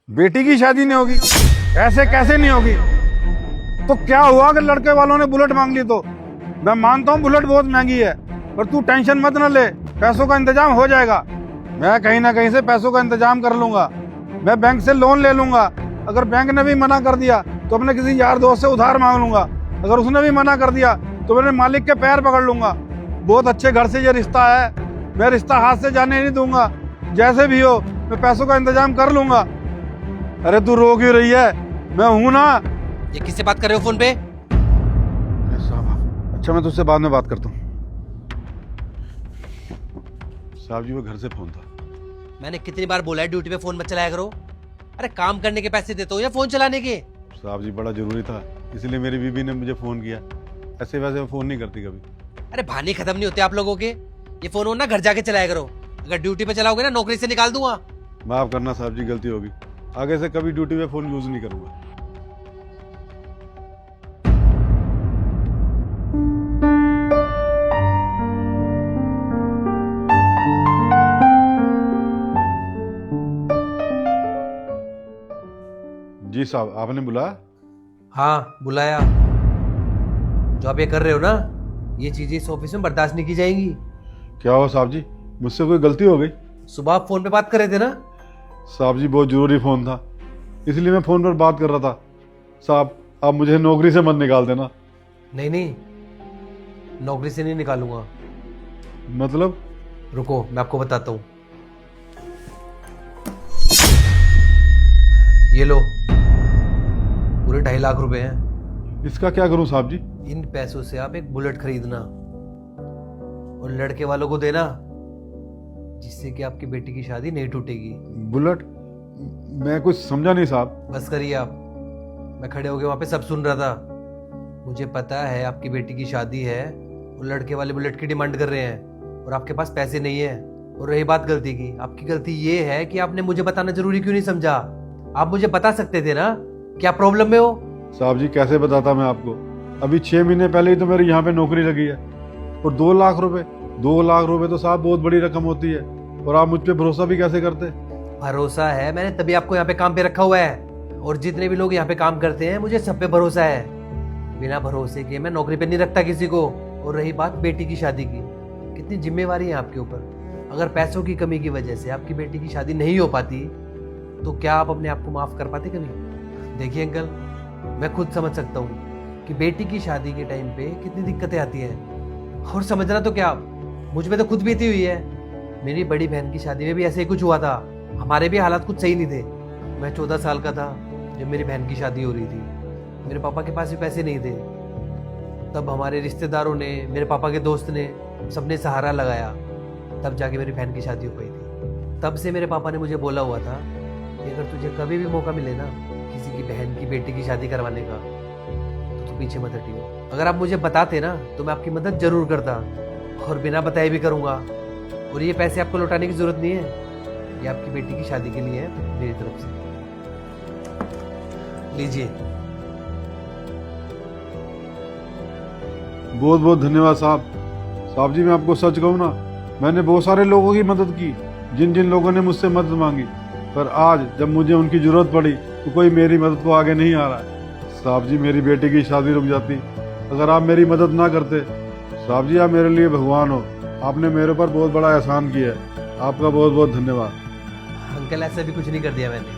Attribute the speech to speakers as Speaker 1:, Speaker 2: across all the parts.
Speaker 1: बेटी की शादी नहीं होगी? ऐसे कैसे नहीं होगी? तो क्या हुआ अगर लड़के वालों ने बुलेट मांग ली तो? मैं मानता हूँ बुलेट बहुत महंगी है, पर तू टेंशन मत न ले, पैसों का इंतजाम हो जाएगा। मैं कहीं ना कहीं से पैसों का इंतजाम कर लूंगा। मैं बैंक से लोन ले लूंगा। अगर बैंक ने भी मना कर दिया तो अपने किसी यार दोस्त से उधार मांग लूंगा। अगर उसने भी मना कर दिया तो मैंने मालिक के पैर पकड़ लूंगा। बहुत अच्छे घर से ये रिश्ता है, मैं रिश्ता हाथ से जाने नहीं दूंगा। जैसे भी हो मैं पैसों का इंतजाम कर लूंगा। अरे तू रो क्यों रही है? मैं हूं ना।
Speaker 2: ये किससे बात कर रहे हो फोन पे?
Speaker 1: अरे साहब, अच्छा मैं तुझसे बाद में बात करता हूँ। साहब जी वो घर से फोन था।
Speaker 2: मैंने कितनी बार बोला है ड्यूटी पे फोन मत चलाया करो। अरे काम करने के पैसे देते हो या फोन चलाने के?
Speaker 1: साहब जी बड़ा जरूरी था, इसलिए मेरी बीबी ने मुझे फोन किया। ऐसे वैसे वो फोन नहीं करती कभी।
Speaker 2: अरे बहाने खत्म नहीं होते आप लोगों के। ये फोन हो ना घर जाके चलाया करो। अगर ड्यूटी पे चलाओगे ना नौकरी से निकाल दूंगा।
Speaker 1: माफ करना साहब जी, गलती होगी। आगे से कभी ड्यूटी पे फोन यूज नहीं करूंगा। जी साहब, आपने बुलाया?
Speaker 2: हाँ बुलाया। जो आप ये कर रहे हो ना, ये चीजें इस ऑफिस में बर्दाश्त नहीं की जाएंगी।
Speaker 1: क्या हुआ साहब जी, मुझसे कोई गलती हो गई?
Speaker 2: सुबह आप फोन पे बात कर रहे थे ना?
Speaker 1: साहब जी बहुत जरूरी फोन था, इसलिए मैं फोन पर बात कर रहा था। साहब आप मुझे नौकरी से मत निकाल देना।
Speaker 2: नहीं नहीं, नौकरी से नहीं निकालूंगा।
Speaker 1: मतलब?
Speaker 2: रुको मैं आपको बताता हूँ। ये लो, पूरे 2.5 लाख रुपए हैं।
Speaker 1: इसका क्या करूं साहब जी?
Speaker 2: इन पैसों से आप एक बुलेट खरीदना और लड़के वालों को देना, जिससे कि आपकी बेटी की शादी नहीं टूटेगी।
Speaker 1: बुलेट? मैं कुछ समझा नहीं साहब।
Speaker 2: बस करिए आप। मैं खड़े होके वहां पे सब सुन रहा था। मुझे पता है आपकी बेटी की शादी है और लड़के वाले बुलेट की डिमांड कर रहे हैं और आपके पास पैसे नहीं है। और रही बात गलती की, आपकी गलती ये है कि आपने मुझे बताना जरूरी क्यों नहीं समझा। आप मुझे बता सकते थे ना क्या प्रॉब्लम में हो।
Speaker 1: साहब जी कैसे बताता मैं आपको, अभी 6 महीने पहले ही तो मेरी यहाँ पे नौकरी लगी है। और 2 लाख रुपए, 2 लाख रुपए तो साहब बहुत बड़ी रकम होती है। और आप मुझ पे भरोसा भी कैसे करते?
Speaker 2: भरोसा है, मैंने तभी आपको यहाँ पे काम पे रखा हुआ है। और जितने भी लोग यहाँ पे काम करते हैं मुझे सब पे भरोसा है। बिना भरोसे के मैं नौकरी पे नहीं रखता किसी को। और रही बात बेटी की शादी की, कितनी जिम्मेवारी है आपके ऊपर। अगर पैसों की कमी की वजह से आपकी बेटी की शादी नहीं हो पाती तो क्या आप अपने आप को माफ कर पाते कभी? देखिए अंकल, मैं खुद समझ सकता हूँ कि बेटी की शादी के टाइम पे कितनी दिक्कतें आती हैं। और समझना तो क्या, मुझ में तो खुद बीती हुई है। मेरी बड़ी बहन की शादी में भी ऐसे ही कुछ हुआ था। हमारे भी हालात कुछ सही नहीं थे। मैं 14 साल का था जब मेरी बहन की शादी हो रही थी। मेरे पापा के पास भी पैसे नहीं थे। तब हमारे रिश्तेदारों ने, मेरे पापा के दोस्त ने, सबने सहारा लगाया। तब जाके मेरी बहन की शादी हो पाई थी। तब से मेरे पापा ने मुझे बोला हुआ था कि अगर तुझे कभी भी मौका मिले ना किसी की बहन की बेटी की शादी करवाने का, तो तू पीछे मत हटियो। अगर आप मुझे बताते ना तो मैं आपकी मदद जरूर करता, और बिना बताए भी करूंगा। और ये पैसे आपको लौटाने की जरूरत नहीं है, ये आपकी बेटी की शादी के लिए है मेरी तरफ से। लीजिए।
Speaker 1: बहुत बहुत धन्यवाद साहब। साहब जी मैं आपको सच कहूँ ना, मैंने बहुत सारे लोगों की मदद की, जिन जिन लोगों ने मुझसे मदद मांगी। पर आज जब मुझे उनकी जरूरत पड़ी तो कोई मेरी मदद को आगे नहीं आ रहा है। साहब जी मेरी बेटी की शादी रुक जाती अगर आप मेरी मदद ना करते। साहब जी आप मेरे लिए भगवान हो, आपने मेरे ऊपर बहुत बड़ा एहसान किया है। आपका बहुत बहुत धन्यवाद।
Speaker 2: अंकल ऐसा भी कुछ नहीं कर दिया मैंने,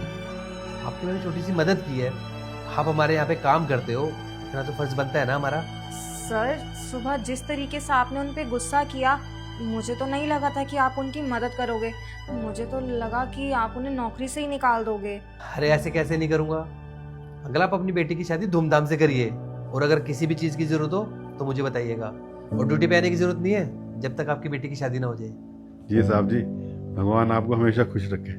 Speaker 2: आपकी मैंने छोटी सी मदद की है। आप हमारे यहाँ पे काम करते हो, इतना तो फर्ज बनता है ना हमारा।
Speaker 3: सर, सुबह जिस तरीके से आपने उन पे गुस्सा किया, मुझे तो नहीं लगा था कि आप उनकी मदद करोगे। मुझे तो लगा कि आप उन्हें नौकरी से ही निकाल दोगे।
Speaker 2: अरे ऐसे कैसे नहीं करूंगा अंकल, आप अपनी बेटी की शादी धूमधाम से करिए। और अगर किसी भी चीज की जरूरत हो तो मुझे बताइएगा। और ड्यूटी पे आने की जरूरत नहीं है जब तक आपकी बेटी की शादी ना हो जाए।
Speaker 1: जी साहब जी, भगवान आपको हमेशा खुश रखे।